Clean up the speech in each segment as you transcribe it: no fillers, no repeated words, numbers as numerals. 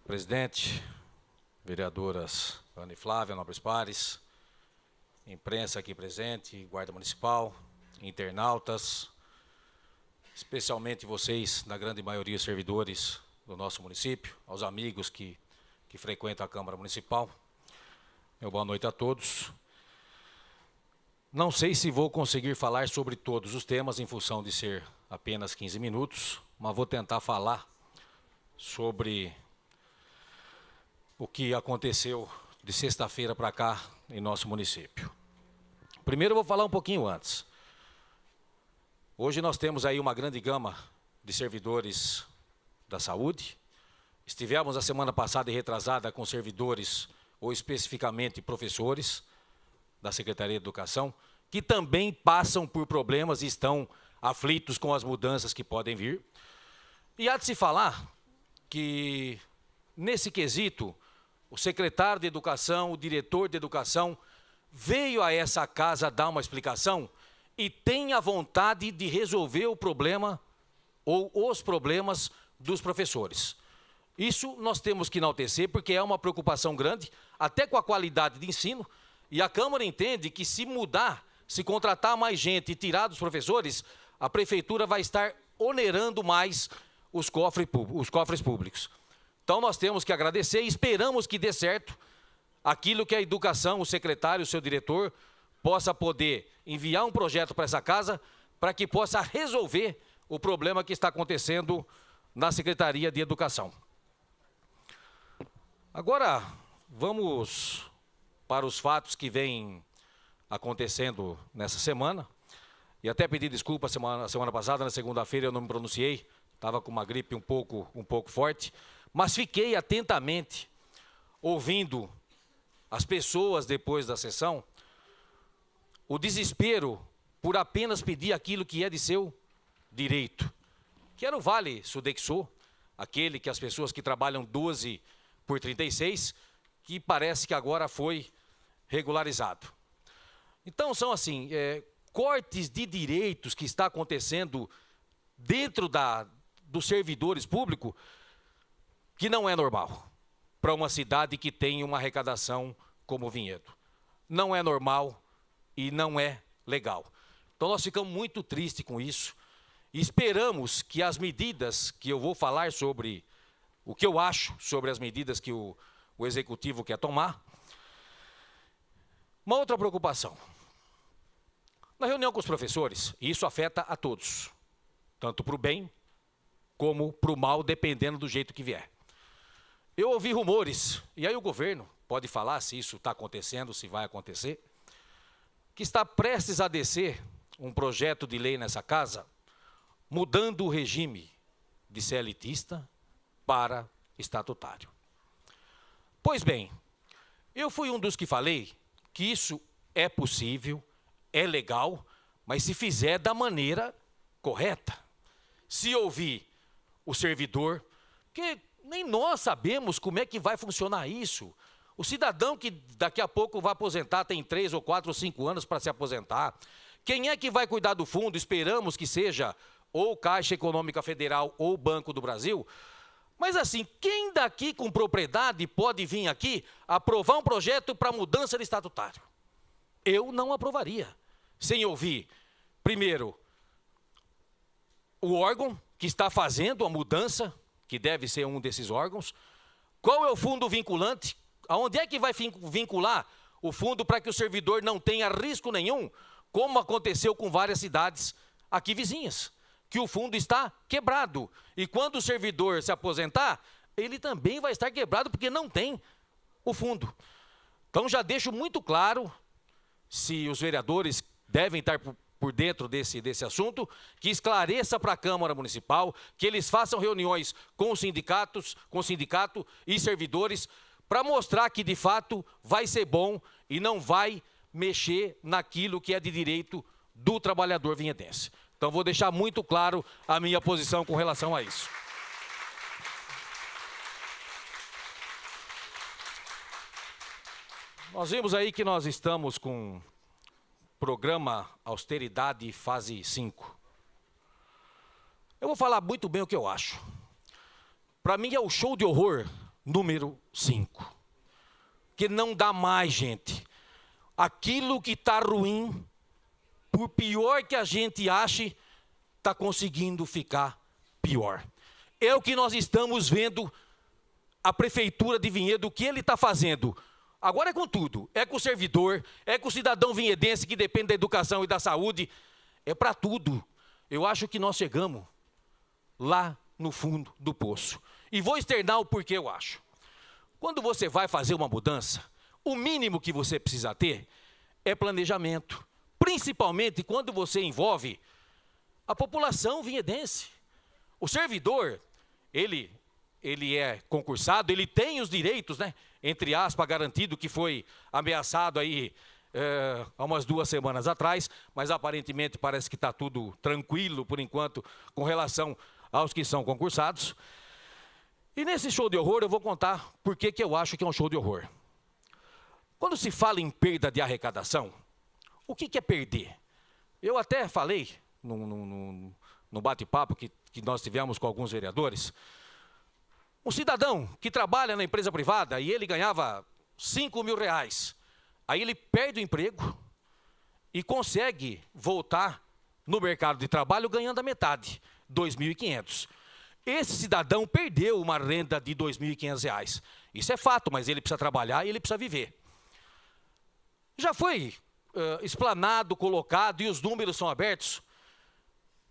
Presidente, vereadoras Ana e Flávia, nobres pares, imprensa aqui presente, guarda municipal, internautas, especialmente vocês, na grande maioria, servidores do nosso município, aos amigos que frequentam a Câmara Municipal. Meu boa noite a todos. Não sei se vou conseguir falar sobre todos os temas, em função de ser apenas 15 minutos, mas vou tentar falar sobre o que aconteceu de sexta-feira para cá em nosso município. Primeiro eu vou falar um pouquinho antes. Hoje nós temos aí uma grande gama de servidores da saúde. Estivemos a semana passada e retrasada com servidores, ou especificamente professores, da Secretaria de Educação, que também passam por problemas e estão aflitos com as mudanças que podem vir. E há de se falar que, nesse quesito, o secretário de Educação, o diretor de Educação, veio a essa casa dar uma explicação e tem a vontade de resolver o problema ou os problemas dos professores. Isso nós temos que enaltecer, porque é uma preocupação grande, até com a qualidade de ensino, e a Câmara entende que se mudar, se contratar mais gente e tirar dos professores, a Prefeitura vai estar onerando mais os cofres públicos. Então nós temos que agradecer e esperamos que dê certo aquilo que a educação, o secretário, o seu diretor, possa poder enviar um projeto para essa casa, para que possa resolver o problema que está acontecendo na Secretaria de Educação. Agora, vamos para os fatos que vêm acontecendo nessa semana. E até pedi desculpa semana passada, na segunda-feira eu não me pronunciei, estava com uma gripe um pouco forte, mas fiquei atentamente ouvindo as pessoas depois da sessão, o desespero por apenas pedir aquilo que é de seu direito, que era o Vale Sodexo, aquele que as pessoas que trabalham 12 por 36, que parece que agora foi regularizado. Então são assim, cortes de direitos que está acontecendo dentro dos servidores públicos, que não é normal para uma cidade que tem uma arrecadação como Vinhedo. Não é normal e não é legal. Então nós ficamos muito tristes com isso e esperamos que as medidas que eu vou falar sobre, o que eu acho sobre as medidas que o Executivo quer tomar. Uma outra preocupação. Na reunião com os professores, e isso afeta a todos, tanto para o bem como para o mal, dependendo do jeito que vier. Eu ouvi rumores, e aí o governo pode falar se isso está acontecendo, se vai acontecer, que está prestes a descer um projeto de lei nessa casa, mudando o regime de CLTista para estatutário. Pois bem, eu fui um dos que falei que isso é possível, é legal, mas se fizer da maneira correta. Se ouvir o servidor, porque nem nós sabemos como é que vai funcionar isso. O cidadão que daqui a pouco vai aposentar, tem 3 ou 4 ou 5 anos para se aposentar. Quem é que vai cuidar do fundo? Esperamos que seja ou Caixa Econômica Federal ou Banco do Brasil. Mas assim, quem daqui com propriedade pode vir aqui aprovar um projeto para mudança de estatutário? Eu não aprovaria, sem ouvir, primeiro, o órgão que está fazendo a mudança, que deve ser um desses órgãos, qual é o fundo vinculante, aonde é que vai vincular o fundo para que o servidor não tenha risco nenhum, como aconteceu com várias cidades aqui vizinhas, que o fundo está quebrado. E quando o servidor se aposentar, ele também vai estar quebrado, porque não tem o fundo. Então já deixo muito claro, se os vereadores devem estar por dentro desse assunto, que esclareça para a Câmara Municipal, que eles façam reuniões com os sindicatos, com o sindicato e servidores, para mostrar que de fato vai ser bom e não vai mexer naquilo que é de direito do trabalhador vinhedense. Então vou deixar muito claro a minha posição com relação a isso. Nós vimos aí que nós estamos com programa Austeridade Fase 5. Eu vou falar muito bem o que eu acho. Para mim é o show de horror número 5. Que não dá mais, gente. Aquilo que está ruim, por pior que a gente ache, está conseguindo ficar pior. É o que nós estamos vendo a Prefeitura de Vinhedo, o que ele está fazendo. Agora é com tudo. É com o servidor, é com o cidadão vinhedense que depende da educação e da saúde. É para tudo. Eu acho que nós chegamos lá no fundo do poço. E vou externar o porquê eu acho. Quando você vai fazer uma mudança, o mínimo que você precisa ter é planejamento. Principalmente quando você envolve a população vinhedense. O servidor, ele é concursado, ele tem os direitos, né, entre aspas, garantido, que foi ameaçado aí há umas 2 semanas atrás, mas aparentemente parece que está tudo tranquilo, por enquanto, com relação aos que são concursados. E nesse show de horror eu vou contar por que eu acho que é um show de horror. Quando se fala em perda de arrecadação, o que é perder? Eu até falei no bate-papo que nós tivemos com alguns vereadores. Um cidadão que trabalha na empresa privada e ele ganhava R$5.000. Aí ele perde o emprego e consegue voltar no mercado de trabalho ganhando a metade, R$2.500. Esse cidadão perdeu uma renda de R$2.500. Isso é fato, mas ele precisa trabalhar e ele precisa viver. Já foi explanado, colocado e os números são abertos.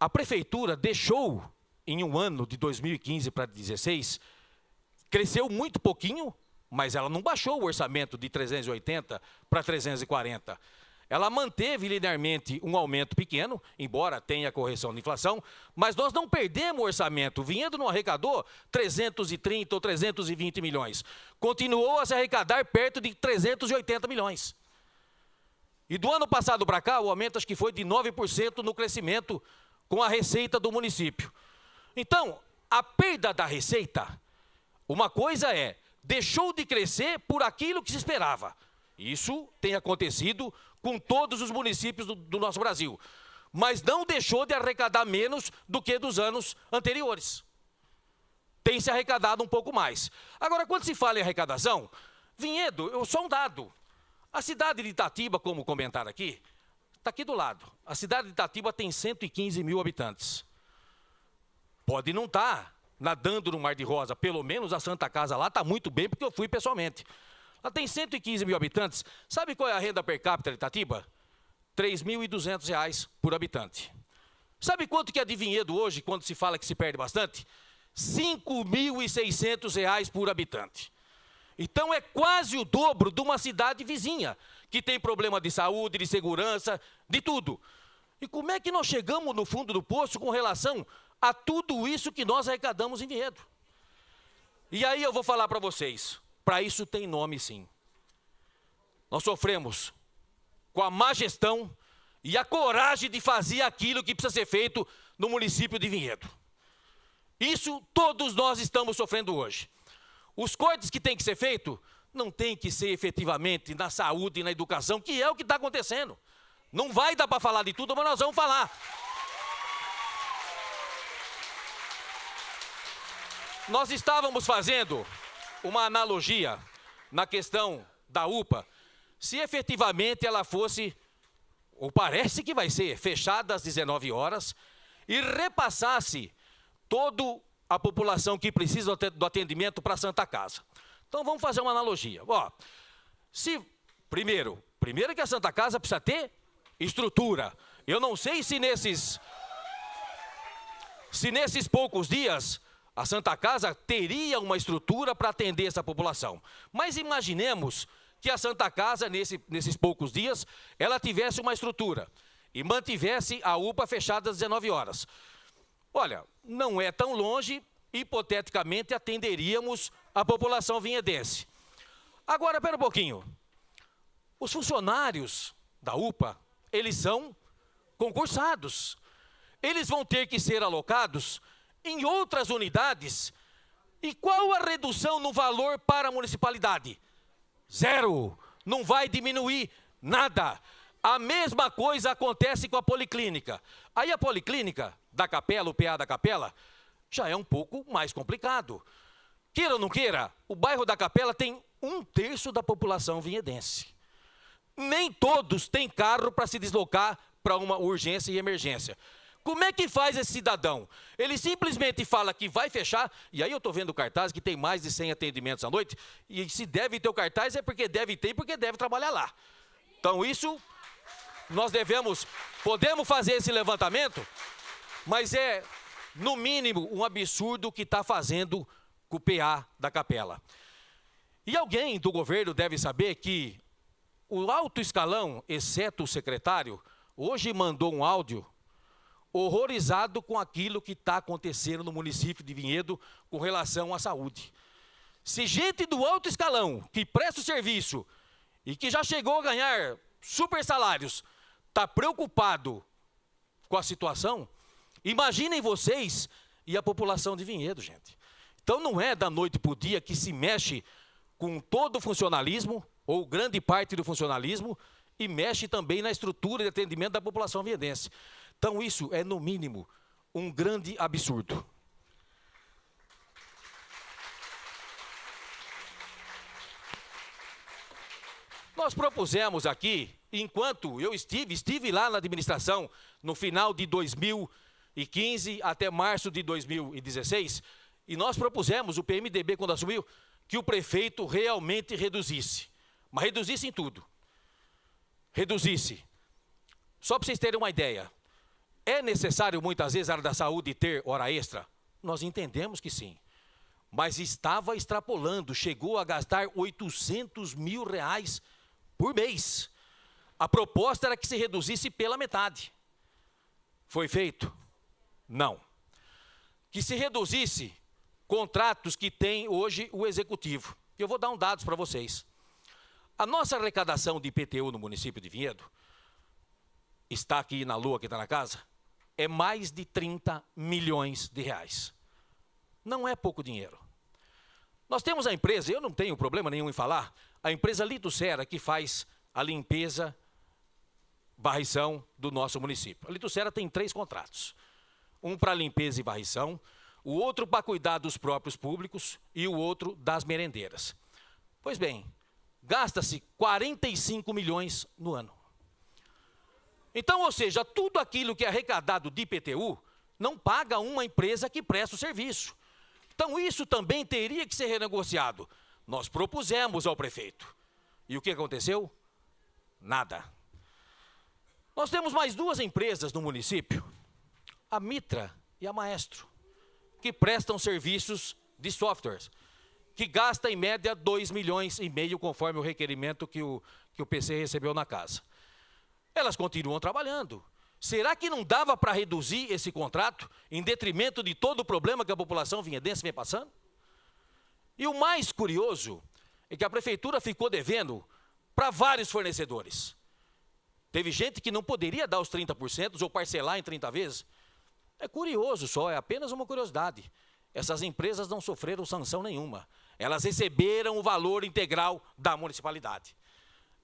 A prefeitura deixou, em um ano de 2015 para 2016, cresceu muito pouquinho, mas ela não baixou o orçamento de 380 para 340. Ela manteve linearmente um aumento pequeno, embora tenha correção de inflação, mas nós não perdemos o orçamento. Vinhedo não arrecadou 330 ou 320 milhões. Continuou a se arrecadar perto de 380 milhões. E do ano passado para cá, o aumento acho que foi de 9% no crescimento com a receita do município. Então, a perda da receita, uma coisa deixou de crescer por aquilo que se esperava. Isso tem acontecido com todos os municípios do nosso Brasil. Mas não deixou de arrecadar menos do que dos anos anteriores. Tem se arrecadado um pouco mais. Agora, quando se fala em arrecadação, Vinhedo, só um dado. A cidade de Itatiba, como comentaram aqui, está aqui do lado. A cidade de Itatiba tem 115 mil habitantes. Pode não estar nadando no Mar de Rosa, pelo menos a Santa Casa lá está muito bem, porque eu fui pessoalmente. Ela tem 115 mil habitantes. Sabe qual é a renda per capita de Itatiba? R$3.200 por habitante. Sabe quanto que é de Vinhedo hoje, quando se fala que se perde bastante? R$5.600 por habitante. Então é quase o dobro de uma cidade vizinha, que tem problema de saúde, de segurança, de tudo. E como é que nós chegamos no fundo do poço com relação a tudo isso que nós arrecadamos em Vinhedo? E aí eu vou falar para vocês, para isso tem nome sim. Nós sofremos com a má gestão e a coragem de fazer aquilo que precisa ser feito no município de Vinhedo. Isso todos nós estamos sofrendo hoje. Os cortes que têm que ser feitos não tem que ser efetivamente na saúde e na educação, que é o que está acontecendo. Não vai dar para falar de tudo, mas nós vamos falar. Nós estávamos fazendo uma analogia na questão da UPA, se efetivamente ela fosse, ou parece que vai ser, fechada às 19 horas e repassasse todo a população que precisa do atendimento para a Santa Casa. Então vamos fazer uma analogia. Primeiro que a Santa Casa precisa ter estrutura. Eu não sei se nesses poucos dias a Santa Casa teria uma estrutura para atender essa população. Mas imaginemos que a Santa Casa, nesses poucos dias, ela tivesse uma estrutura e mantivesse a UPA fechada às 19 horas. Olha, não é tão longe, hipoteticamente atenderíamos a população vinhedense. Agora, espera um pouquinho. Os funcionários da UPA, eles são concursados. Eles vão ter que ser alocados em outras unidades. E qual a redução no valor para a municipalidade? Zero. Não vai diminuir nada. A mesma coisa acontece com a policlínica. Aí a policlínica da Capela, o PA da Capela, já é um pouco mais complicado. Queira ou não queira, o bairro da Capela tem 1/3 da população vinhedense. Nem todos têm carro para se deslocar para uma urgência e emergência. Como é que faz esse cidadão? Ele simplesmente fala que vai fechar, e aí eu estou vendo o cartaz que tem mais de 100 atendimentos à noite, e se deve ter o cartaz é porque deve ter, porque deve trabalhar lá. Então isso, nós podemos fazer esse levantamento, mas é, no mínimo, um absurdo que está fazendo com o PA da Capela. E alguém do governo deve saber que o alto escalão, exceto o secretário, hoje mandou um áudio horrorizado com aquilo que está acontecendo no município de Vinhedo com relação à saúde. Se gente do alto escalão, que presta o serviço e que já chegou a ganhar super salários, está preocupado com a situação, imaginem vocês e a população de Vinhedo, gente. Então não é da noite para o dia que se mexe com todo o funcionalismo, ou grande parte do funcionalismo, e mexe também na estrutura de atendimento da população vinhedense. Então isso é, no mínimo, um grande absurdo. Nós propusemos aqui, enquanto eu estive lá na administração, no final de 2015 até março de 2016, e nós propusemos, o PMDB quando assumiu, que o prefeito realmente reduzisse. Mas reduzisse em tudo. Reduzisse. Só para vocês terem uma ideia. É necessário, muitas vezes, a área da saúde ter hora extra? Nós entendemos que sim. Mas estava extrapolando, chegou a gastar R$800 mil por mês. A proposta era que se reduzisse pela metade. Foi feito? Não. Que se reduzisse contratos que tem hoje o executivo. Eu vou dar dados para vocês. A nossa arrecadação de IPTU no município de Vinhedo, está aqui na lua, que está na casa, é mais de 30 milhões de reais. Não é pouco dinheiro. Nós temos a empresa, eu não tenho problema nenhum em falar, a empresa Litucera, que faz a limpeza, varrição do nosso município. A Litucera tem 3 contratos. Um para limpeza e varrição, o outro para cuidar dos próprios públicos e o outro das merendeiras. Pois bem, gasta-se 45 milhões no ano. Então, ou seja, tudo aquilo que é arrecadado de IPTU não paga uma empresa que presta o serviço. Então, isso também teria que ser renegociado. Nós propusemos ao prefeito. E o que aconteceu? Nada. Nós temos mais 2 empresas no município, a Mitra e a Maestro, que prestam serviços de softwares, que gasta em média 2,5 milhões, conforme o requerimento que o PC recebeu na casa. Elas continuam trabalhando. Será que não dava para reduzir esse contrato em detrimento de todo o problema que a população vinhedense vem passando? E o mais curioso é que a prefeitura ficou devendo para vários fornecedores. Teve gente que não poderia dar os 30% ou parcelar em 30 vezes. É curioso só, é apenas uma curiosidade. Essas empresas não sofreram sanção nenhuma. Elas receberam o valor integral da municipalidade.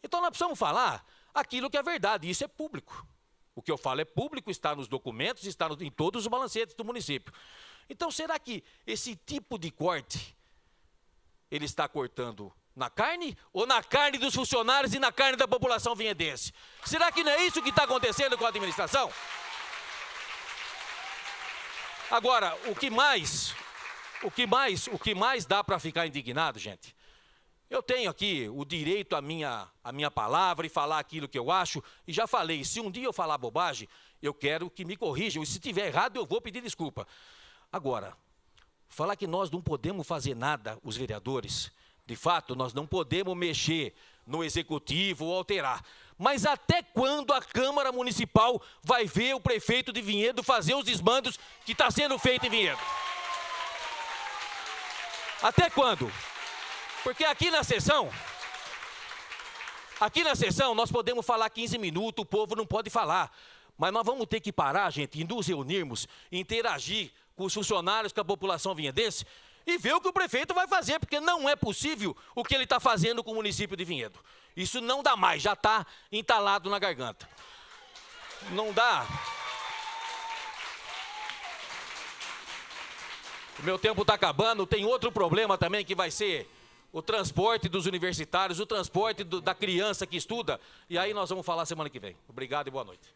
Então nós precisamos falar aquilo que é verdade, isso é público. O que eu falo é público, está nos documentos, está em todos os balancetes do município. Então será que esse tipo de corte, ele está cortando na carne ou na carne dos funcionários e na carne da população vinhedense? Será que não é isso que está acontecendo com a administração? Agora, o que mais dá para ficar indignado, gente? Eu tenho aqui o direito à minha palavra e falar aquilo que eu acho, e já falei, se um dia eu falar bobagem, eu quero que me corrijam, e se tiver errado eu vou pedir desculpa. Agora, falar que nós não podemos fazer nada, os vereadores, de fato, nós não podemos mexer no executivo ou alterar. Mas até quando a Câmara Municipal vai ver o prefeito de Vinhedo fazer os desmandos que está sendo feito em Vinhedo? Até quando? Porque aqui na sessão nós podemos falar 15 minutos, o povo não pode falar. Mas nós vamos ter que parar, gente, e nos reunirmos, interagir com os funcionários, com a população vinhedense, e ver o que o prefeito vai fazer, porque não é possível o que ele está fazendo com o município de Vinhedo. Isso não dá mais, já está entalado na garganta. Não dá. Meu tempo está acabando. Tem outro problema também que vai ser o transporte dos universitários, o transporte da criança que estuda. E aí nós vamos falar semana que vem. Obrigado e boa noite.